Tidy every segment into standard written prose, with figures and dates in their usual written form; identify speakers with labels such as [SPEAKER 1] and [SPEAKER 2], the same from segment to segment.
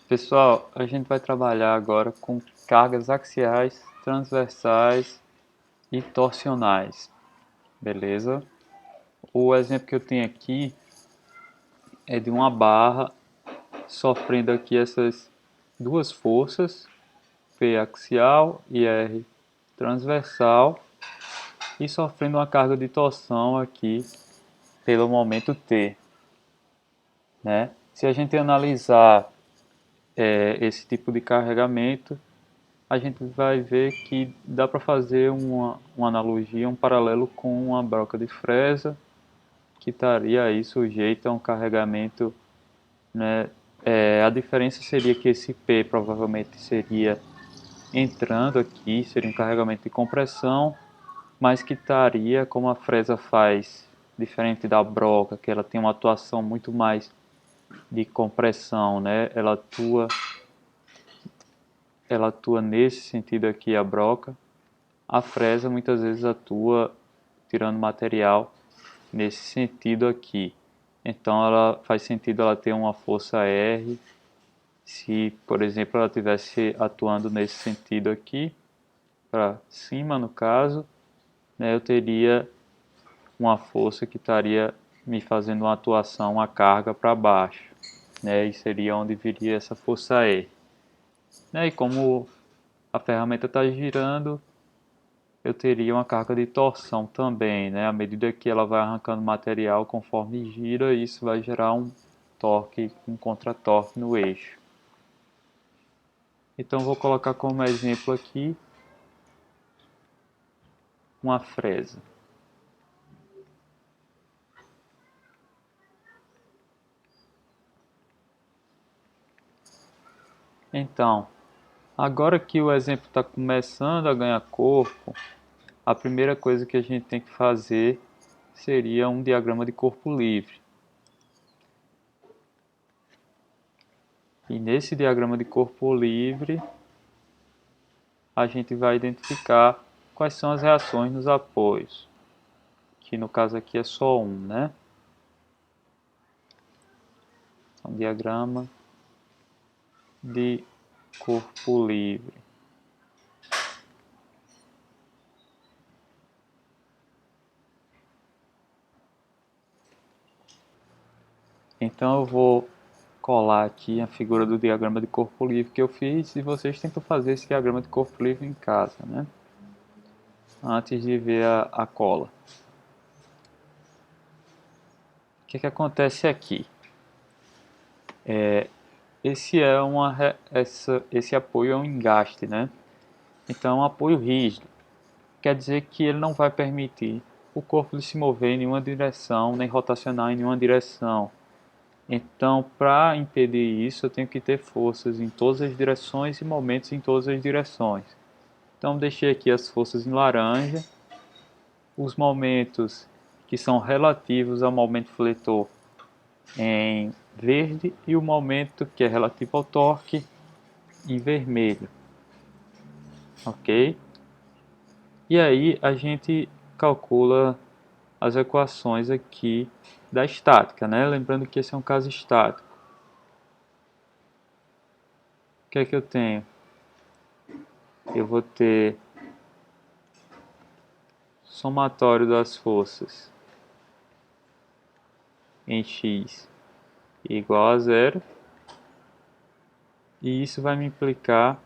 [SPEAKER 1] Pessoal, a gente vai trabalhar agora com cargas axiais, transversais e torsionais, beleza? O exemplo que eu tenho aqui é de uma barra sofrendo aqui essas duas forças, P axial e R transversal, e sofrendo uma carga de torção aqui pelo momento T, né? Se a gente analisar esse tipo de carregamento, a gente vai ver que dá para fazer uma analogia, um paralelo com uma broca de fresa que estaria aí sujeita a um carregamento, né? A diferença seria que esse P provavelmente seria entrando aqui, seria um carregamento de compressão, mas que estaria, como a fresa faz, diferente da broca, que ela tem uma atuação muito mais de compressão, né? Ela atua nesse sentido aqui, a broca. A fresa muitas vezes atua tirando material nesse sentido aqui. Então ela faz sentido ela ter uma força R. Se, por exemplo, ela estivesse atuando nesse sentido aqui, para cima no caso, né, eu teria uma força que estaria me fazendo uma atuação, uma carga para baixo, né, e seria onde viria essa força E. Né, e como a ferramenta está girando, eu teria uma carga de torção também, né? À medida que ela vai arrancando material conforme gira, isso vai gerar um torque, um contratorque no eixo. Então vou colocar como exemplo aqui uma fresa. Então, agora que o exemplo está começando a ganhar corpo, a primeira coisa que a gente tem que fazer seria um diagrama de corpo livre. E nesse diagrama de corpo livre, a gente vai identificar quais são as reações nos apoios, que no caso aqui é só um, né? Então, diagrama de corpo livre. Então eu vou colar aqui a figura do diagrama de corpo livre que eu fiz e vocês tentam fazer esse diagrama de corpo livre em casa, né? Antes de ver a cola. O que acontece aqui? Esse apoio é um engaste, né? Então é um apoio rígido. Quer dizer que ele não vai permitir o corpo de se mover em nenhuma direção, nem rotacionar em nenhuma direção. Então, para impedir isso, eu tenho que ter forças em todas as direções e momentos em todas as direções. Então, deixei aqui as forças em laranja, os momentos que são relativos ao momento fletor em verde e o momento que é relativo ao torque em vermelho. Ok? E aí a gente calcula as equações aqui da estática, né? Lembrando que esse é um caso estático. O que é que eu tenho? Eu vou ter somatório das forças em x igual a zero, e isso vai me implicar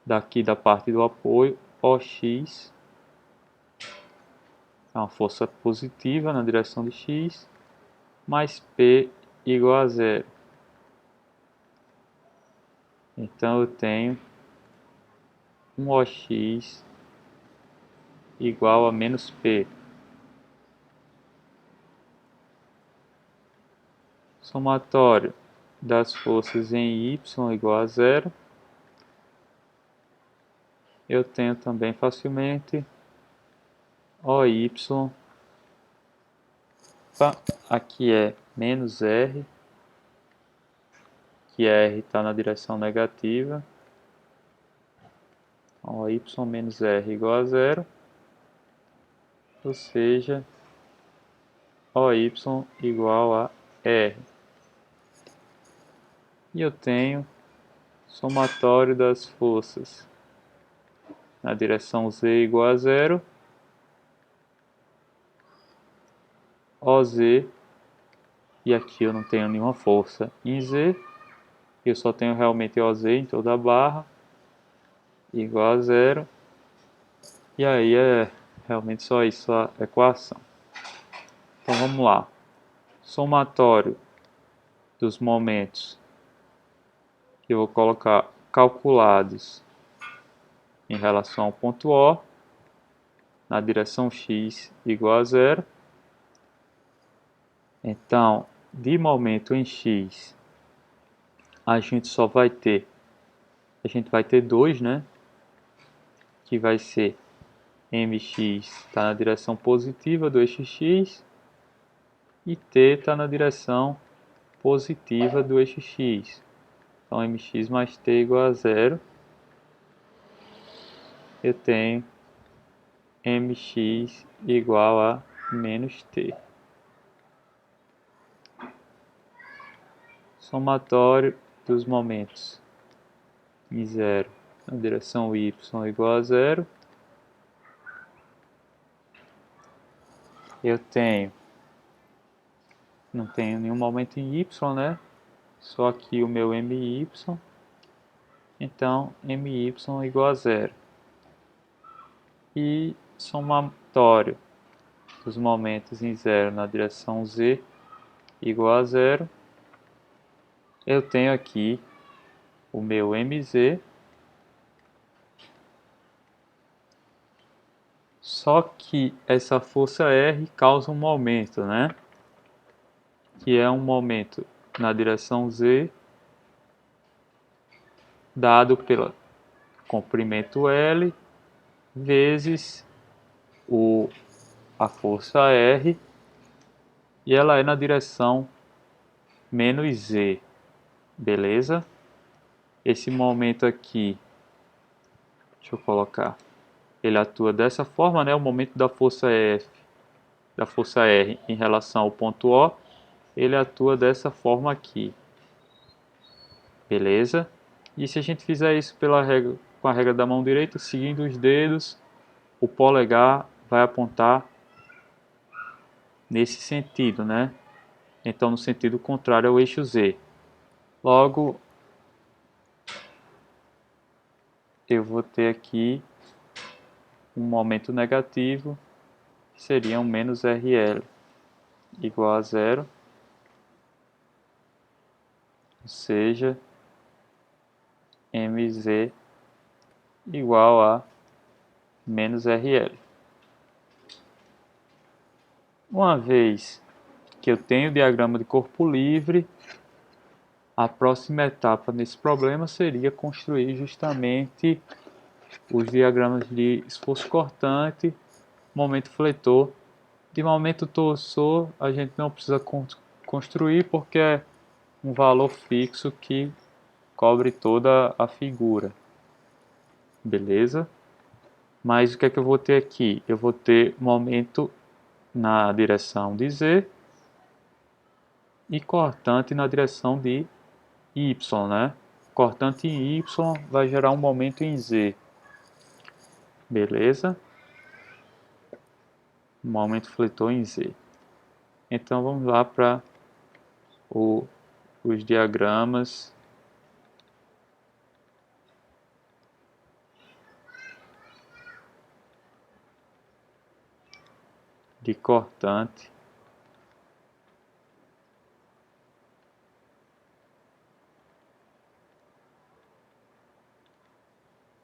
[SPEAKER 1] daqui da parte do apoio OX, é uma força positiva na direção de x, mais P igual a zero. Então eu tenho um OX igual a menos P. Somatório das forças em Y igual a zero. Eu tenho também facilmente OY, aqui é menos R, que R está na direção negativa. Então, OY menos R igual a zero, ou seja, OY igual a R. E eu tenho somatório das forças na direção Z igual a zero, OZ, e aqui eu não tenho nenhuma força em Z, eu só tenho realmente OZ em toda a barra, igual a zero, e aí é realmente só isso a equação. Então vamos lá, somatório dos momentos que eu vou colocar calculados em relação ao ponto O, na direção x igual a zero. Então, de momento em x, a gente vai ter 2, né? Que vai ser mx está na direção positiva do eixo x e t está na direção positiva do eixo x. Então, mx mais t igual a zero. Eu tenho mx igual a menos t. Somatório dos momentos em zero na direção y igual a zero. Eu não tenho nenhum momento em y, né? Só aqui o meu my. Então, my igual a zero. E somatório dos momentos em zero na direção z igual a zero. Eu tenho aqui o meu mz, só que essa força R causa um momento, né? Que é um momento na direção z dado pelo comprimento L vezes a força R, e ela é na direção menos z, beleza? Esse momento aqui, deixa eu colocar, ele atua dessa forma, né? O momento da força F, da força R em relação ao ponto O, ele atua dessa forma aqui, beleza? E se a gente fizer isso com a regra da mão direita, seguindo os dedos, o polegar vai apontar nesse sentido, né? Então, no sentido contrário ao eixo Z. Logo, eu vou ter aqui um momento negativo, que seria um menos RL, igual a zero. Ou seja, mz igual a menos RL. Uma vez que eu tenho o diagrama de corpo livre, a próxima etapa nesse problema seria construir justamente os diagramas de esforço cortante, momento fletor. De momento torsor a gente não precisa construir porque é um valor fixo que cobre toda a figura. Beleza? Mas o que é que eu vou ter aqui? Eu vou ter momento na direção de Z e cortante na direção de Y, né? Cortante em Y vai gerar um momento em Z. Beleza? Momento fletor em Z. Então vamos lá para os diagramas de cortante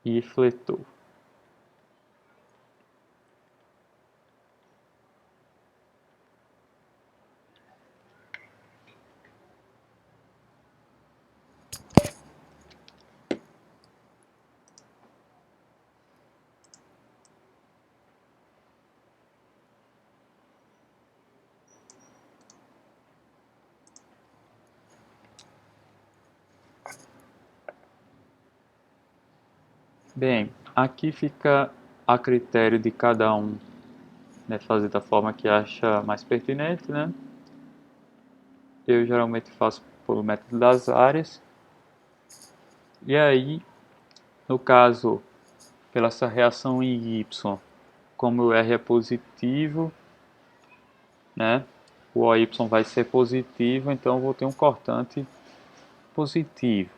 [SPEAKER 1] e fletor. Bem, aqui fica a critério de cada um, né, fazer da forma que acha mais pertinente, né? Eu geralmente faço pelo método das áreas, E aí, no caso, pela essa reação em Y, como o R é positivo, né? O OY vai ser positivo, então eu vou ter um cortante positivo.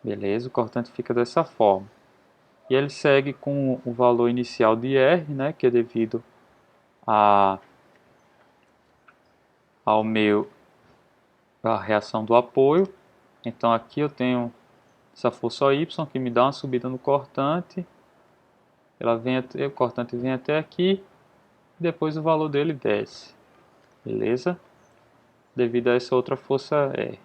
[SPEAKER 1] Beleza? O cortante fica dessa forma. E ele segue com o valor inicial de R, né? Que é devido a, ao meu a reação do apoio. Então aqui eu tenho essa força Y que me dá uma subida no cortante. Ela vem até, o cortante vem até aqui, depois o valor dele desce. Beleza? Devido a essa outra força R.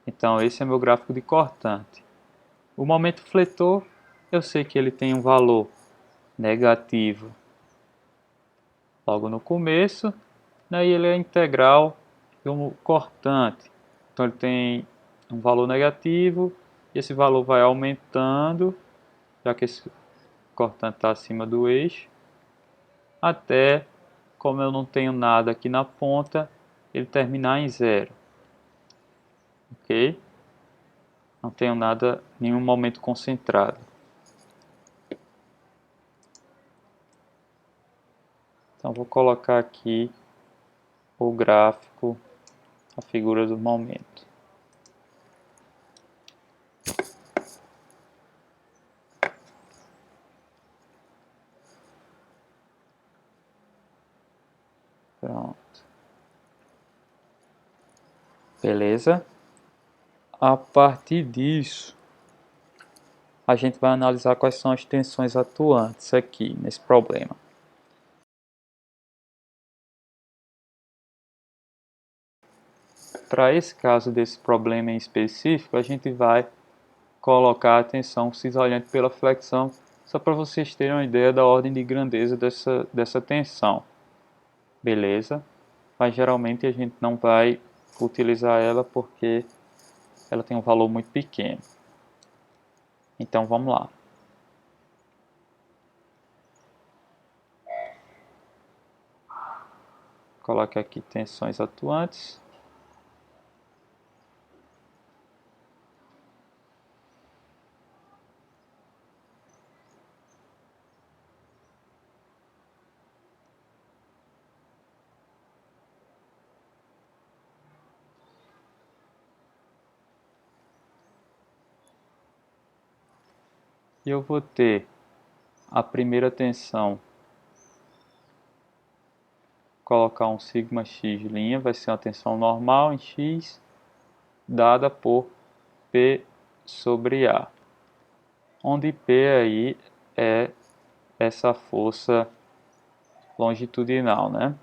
[SPEAKER 1] Então esse é meu gráfico de cortante. O momento fletor, eu sei que ele tem um valor negativo logo no começo, né, e ele é integral do cortante. Então ele tem um valor negativo e esse valor vai aumentando, já que esse cortante está acima do eixo, até, como eu não tenho nada aqui na ponta, ele terminar em zero. Ok? Não tenho nada, nenhum momento concentrado. Então vou colocar aqui o gráfico, a figura do momento. Pronto. Beleza? A partir disso, a gente vai analisar quais são as tensões atuantes aqui nesse problema. Para esse caso desse problema em específico, a gente vai colocar a tensão cisalhante pela flexão, só para vocês terem uma ideia da ordem de grandeza dessa tensão. Beleza? Mas geralmente a gente não vai utilizar ela porque ela tem um valor muito pequeno. Então vamos lá. Coloque aqui tensões atuantes. E eu vou ter a primeira tensão, colocar um sigma x', vai ser uma tensão normal em x, dada por P sobre A. Onde P aí é essa força longitudinal, né?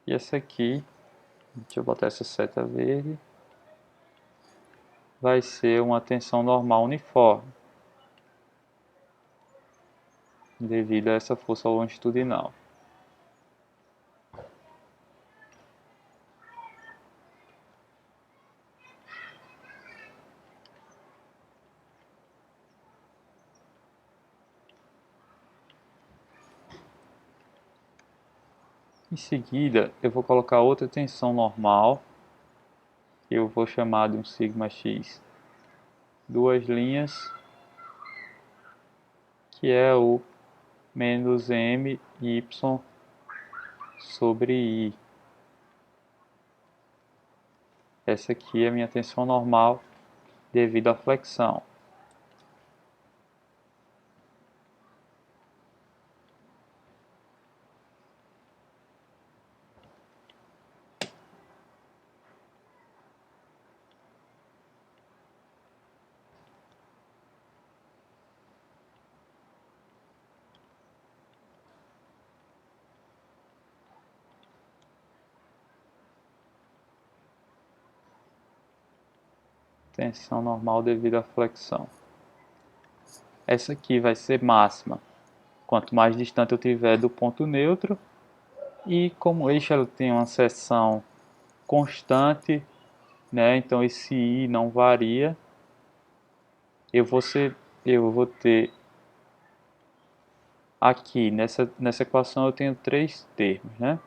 [SPEAKER 1] E essa aqui, deixa eu botar essa seta verde, vai ser uma tensão normal uniforme, devido a essa força longitudinal. Em seguida, eu vou colocar outra tensão normal, que eu vou chamar de um sigma x, duas linhas, que é o menos my sobre i. Essa aqui é a minha tensão normal devido à flexão. Tensão normal devido à flexão. Essa aqui vai ser máxima quanto mais distante eu tiver do ponto neutro, e como o eixo ela tem uma seção constante, né, então esse i não varia, eu vou ter aqui nessa equação eu tenho três termos, né?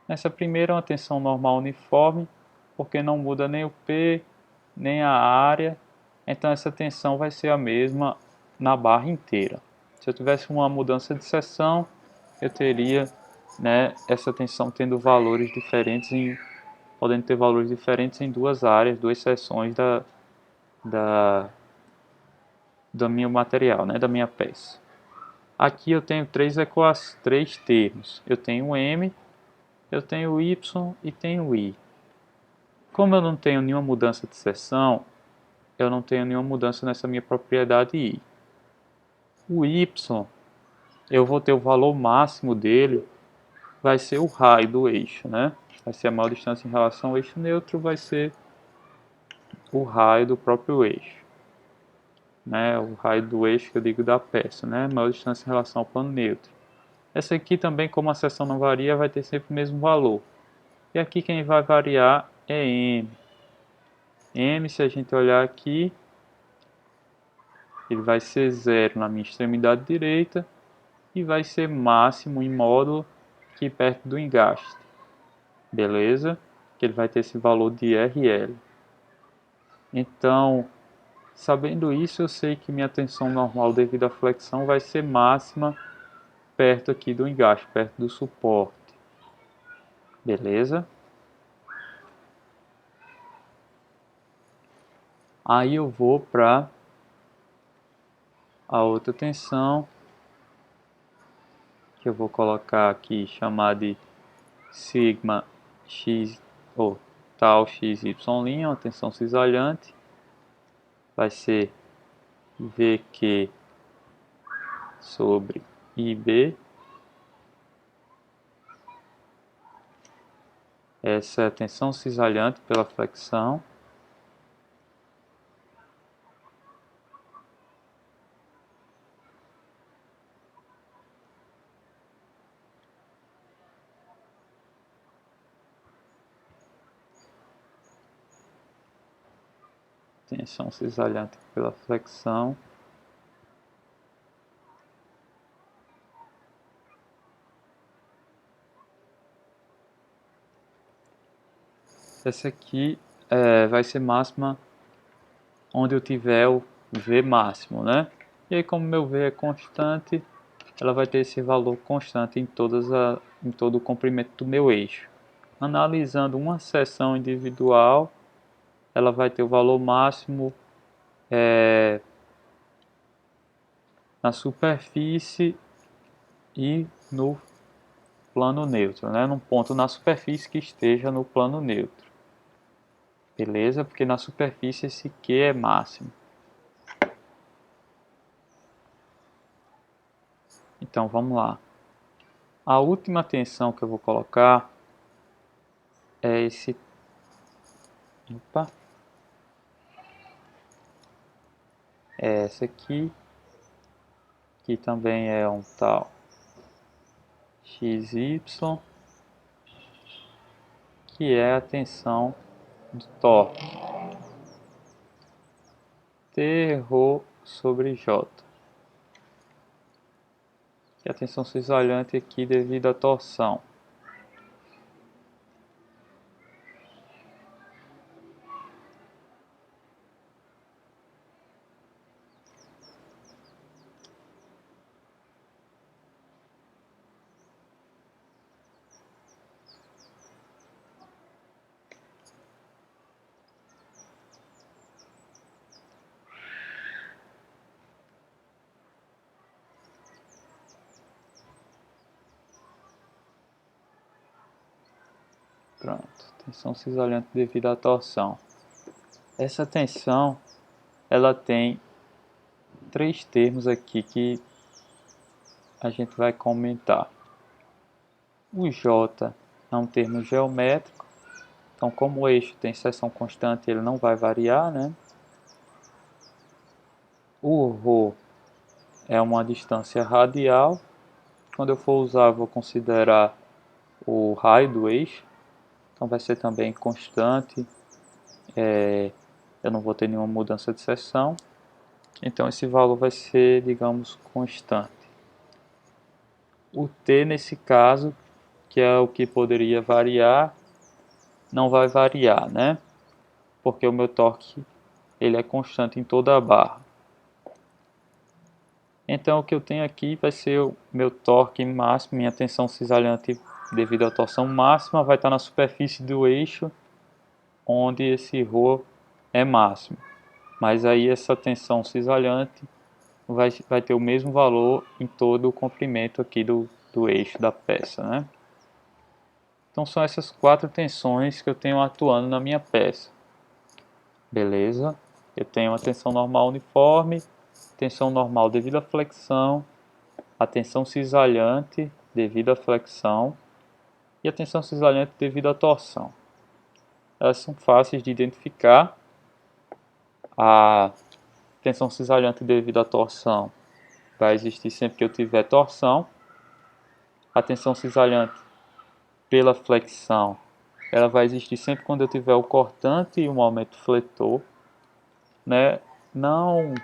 [SPEAKER 1] Nessa primeira, uma tensão normal uniforme, porque não muda nem o P, nem a área, então essa tensão vai ser a mesma na barra inteira. Se eu tivesse uma mudança de seção, eu teria, né, essa tensão tendo valores diferentes, podendo ter valores diferentes em duas áreas, duas seções da, do meu material, né, da minha peça. Aqui eu tenho três termos. Eu tenho o M, eu tenho o Y e tenho o I. Como eu não tenho nenhuma mudança de seção, eu não tenho nenhuma mudança nessa minha propriedade I. O Y, eu vou ter o valor máximo dele, vai ser o raio do eixo, né? Vai ser a maior distância em relação ao eixo neutro, vai ser o raio do próprio eixo, né? O raio do eixo que eu digo da peça, né? Maior distância em relação ao plano neutro. Essa aqui também, como a seção não varia, vai ter sempre o mesmo valor. E aqui quem vai variar é M. M, se a gente olhar aqui, ele vai ser zero na minha extremidade direita e vai ser máximo em módulo aqui perto do engaste. Beleza? Que ele vai ter esse valor de RL. Então, sabendo isso, eu sei que minha tensão normal devido à flexão vai ser máxima perto aqui do engaste, perto do suporte. Beleza? Aí eu vou para a outra tensão, que eu vou colocar aqui, chamar de sigma x ou tal xy', uma tensão cisalhante. Vai ser VQ sobre IB. Essa é a tensão cisalhante pela flexão. Tensão cisalhante pela flexão. Essa aqui vai ser máxima onde eu tiver o V máximo, né? E aí, como meu V é constante, ela vai ter esse valor constante em todo o comprimento do meu eixo. Analisando uma seção individual, ela vai ter o valor máximo na superfície e no plano neutro, né? Num ponto na superfície que esteja no plano neutro. Beleza? Porque na superfície esse Q é máximo. Então vamos lá. A última tensão que eu vou colocar é esse. Opa! É essa aqui, que também é um tal XY, que é a tensão do torque. T ρ sobre J. Que é a tensão cisalhante aqui devido à torção. Pronto, tensão cisalhante devido à torção. Essa tensão, ela tem três termos aqui que a gente vai comentar. O J é um termo geométrico, então como o eixo tem seção constante, ele não vai variar, né? O ρ é uma distância radial. Quando eu for usar, eu vou considerar o raio do eixo, então vai ser também constante, eu não vou ter nenhuma mudança de seção, então esse valor vai ser, digamos, constante. O T nesse caso, que é o que poderia variar, não vai variar, né? Porque o meu torque ele é constante em toda a barra. Então o que eu tenho aqui vai ser o meu torque máximo, minha tensão cisalhante devido à torção máxima vai estar na superfície do eixo onde esse ρ é máximo. Mas aí essa tensão cisalhante vai ter o mesmo valor em todo o comprimento aqui do eixo da peça, né? Então são essas 4 tensões que eu tenho atuando na minha peça. Beleza? Eu tenho uma tensão normal uniforme, tensão normal devido à flexão, a tensão cisalhante devido à flexão e a tensão cisalhante devido à torção. Elas são fáceis de identificar. A tensão cisalhante devido à torção vai existir sempre que eu tiver torção. A tensão cisalhante pela flexão ela vai existir sempre quando eu tiver o cortante e o momento fletor, né? Não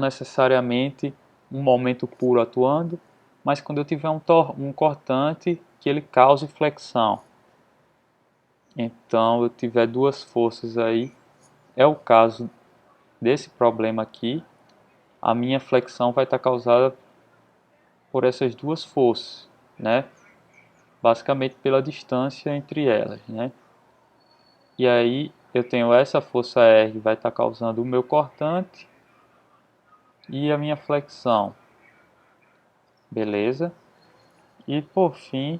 [SPEAKER 1] necessariamente um momento puro atuando, mas quando eu tiver um cortante que ele cause flexão. Então eu tiver duas forças aí, é o caso desse problema aqui, a minha flexão vai estar causada por essas duas forças, né? Basicamente pela distância entre elas, né? E aí eu tenho essa força R vai estar causando o meu cortante e a minha flexão, beleza? E por fim,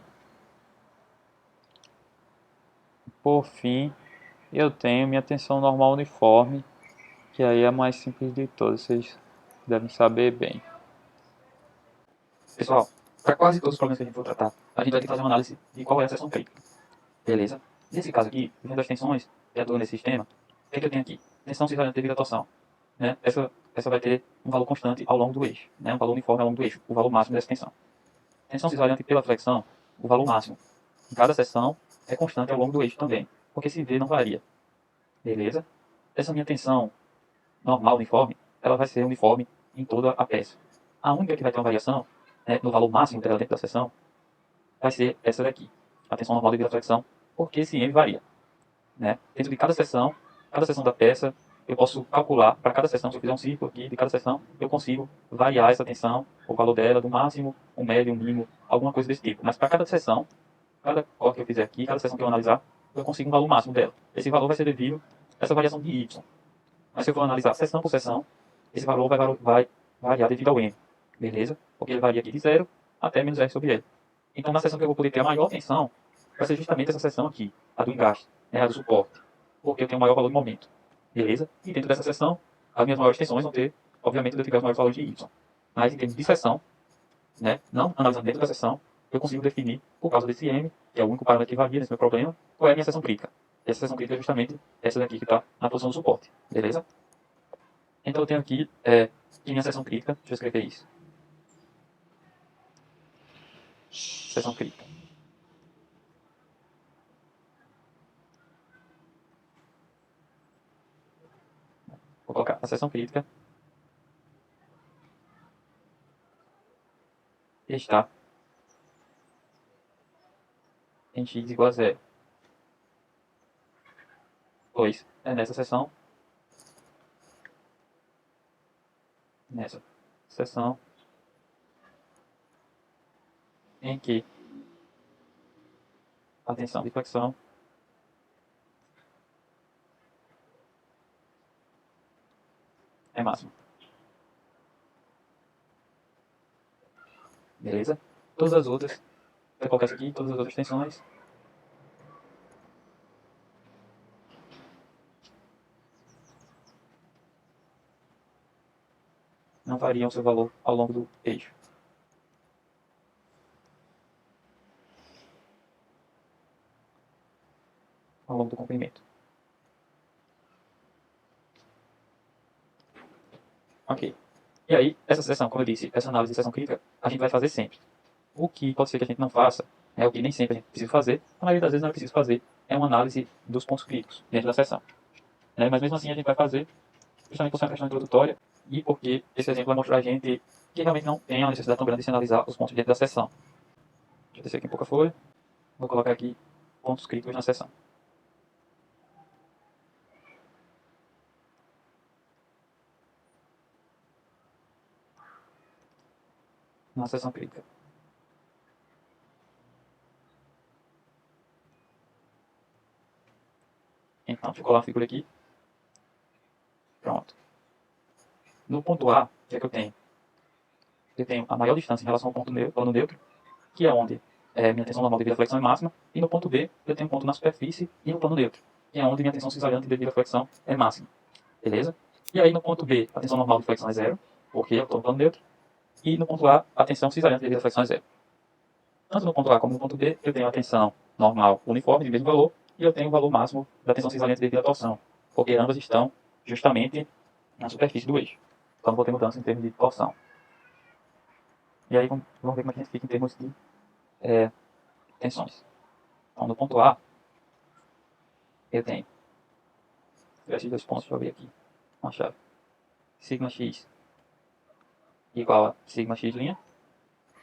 [SPEAKER 1] eu tenho minha tensão normal uniforme, que aí é a mais simples de todas, vocês devem saber bem.
[SPEAKER 2] Pessoal, para quase todos os problemas que a gente for tratar, a gente vai ter que fazer uma análise de qual é a seção crítica. Beleza? Nesse caso aqui, vendo as tensões que atuam nesse sistema, o que é que eu tenho aqui? Tensão cisalhante devido à torção. Né? Essa vai ter um valor constante ao longo do eixo, né? Um valor uniforme ao longo do eixo, o valor máximo dessa tensão. Tensão cisalhante pela flexão, o valor máximo em cada seção é constante ao longo do eixo também, porque esse V não varia. Beleza? Essa minha tensão normal uniforme, ela vai ser uniforme em toda a peça. A única que vai ter uma variação, né, no valor máximo dela dentro da seção, vai ser essa daqui, a tensão normal devido à flexão, porque esse M varia. Né? Dentro de cada seção da peça, eu posso calcular, para cada seção, se eu fizer um círculo aqui de cada seção, eu consigo variar essa tensão, o valor dela, do máximo, um médio, um mínimo, alguma coisa desse tipo. Mas para cada seção, cada corte que eu fizer aqui, cada seção que eu analisar, eu consigo um valor máximo dela. Esse valor vai ser devido a essa variação de Y. Mas se eu for analisar seção por seção, esse valor vai variar devido ao M. Beleza? Porque ele varia aqui de 0 até menos R sobre L. Então, na seção que eu vou poder ter a maior tensão, vai ser justamente essa seção aqui, a do engaste, né, a do suporte. Porque eu tenho um maior valor de momento. Beleza? E dentro dessa seção, as minhas maiores tensões vão ter, obviamente, eu tiver os maiores valores de Y. Mas em termos de seção, né, não analisando dentro da seção, eu consigo definir, por causa desse M, que é o único parâmetro que varia nesse meu problema, qual é a minha seção crítica. E essa seção crítica é justamente essa daqui que está na posição do suporte. Beleza? Então eu tenho aqui que minha seção crítica, deixa eu escrever isso. Seção crítica. Vou colocar a seção crítica está em x igual a 0. Pois é nessa seção em que a tensão de flexão é máxima. Beleza? Todas as outras, vou colocar isso aqui, todas as outras tensões não variam seu valor ao longo do eixo. Ao longo do comprimento. Ok. E aí, essa seção, como eu disse, essa análise de seção crítica, a gente vai fazer sempre. O que pode ser que a gente não faça, o que nem sempre a gente precisa fazer, a maioria das vezes não é preciso fazer, é uma análise dos pontos críticos dentro da seção. Mas mesmo assim a gente vai fazer, justamente por ser uma questão introdutória, e porque esse exemplo vai mostrar a gente que realmente não tem uma necessidade tão grande de se analisar os pontos dentro da seção. Deixa eu descer aqui um pouco a folha. Vou colocar aqui pontos críticos na seção. Na seção crítica. Então, deixa eu colar a figura aqui. Pronto. No ponto A, o que é que eu tenho? Eu tenho a maior distância em relação ao plano neutro, que é onde minha tensão normal devido à flexão é máxima. E no ponto B, eu tenho um ponto na superfície e no plano neutro, que é onde minha tensão cisalhante devido à flexão é máxima. Beleza? E aí no ponto B, a tensão normal de flexão é zero, porque eu estou no plano neutro. E no ponto A, a tensão cisalhante devido à flexão é zero. Tanto no ponto A como no ponto B, eu tenho a tensão normal uniforme de mesmo valor, e eu tenho o valor máximo da tensão cisalhante devido à torção, porque ambas estão justamente na superfície do eixo. Então não vou ter mudança em termos de torção. E aí vamos ver como é que a gente fica em termos de tensões. Então no ponto A, eu tenho esses dois pontos, deixa eu abrir aqui uma chave. Sigma x igual a sigma x',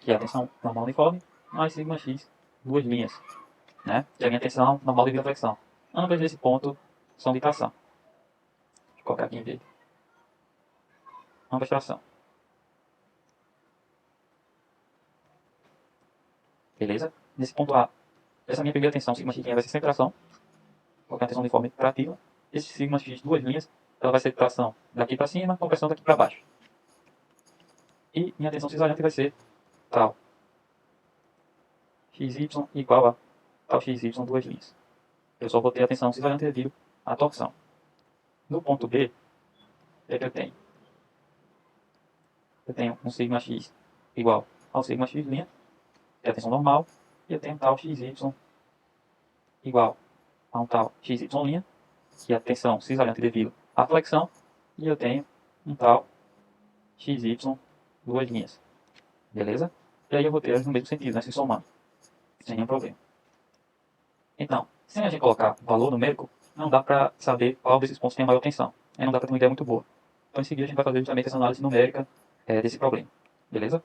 [SPEAKER 2] que é a tensão normal uniforme, mais sigma x, duas linhas, né? Que é a minha tensão normal devido à flexão. Ambas nesse ponto são de tração. Deixa eu colocar aqui em verde. Ambas tração. Beleza? Nesse ponto A, essa minha primeira tensão, sigma x vai ser sempre tração, porque é a tensão uniforme trativa. Esse sigma x, duas linhas, ela vai ser tração daqui para cima, com pressão daqui para baixo. E minha tensão cisalhante vai ser tal xy igual a tal xy, duas linhas. Eu só vou ter a tensão cisalhante devido à torção. No ponto B, é que eu tenho? Eu tenho um sigma x igual ao sigma x', que é a tensão normal, e eu tenho tal xy igual a um tal xy', que é a tensão cisalhante devido à flexão, e eu tenho um tal xy, duas linhas. Beleza? E aí eu vou ter elas no mesmo sentido, né, se somando, sem nenhum problema. Então, sem a gente colocar valor numérico, não dá para saber qual desses pontos tem a maior tensão. Aí não dá para ter uma ideia muito boa. Então, em seguida, a gente vai fazer justamente essa análise numérica desse problema. Beleza?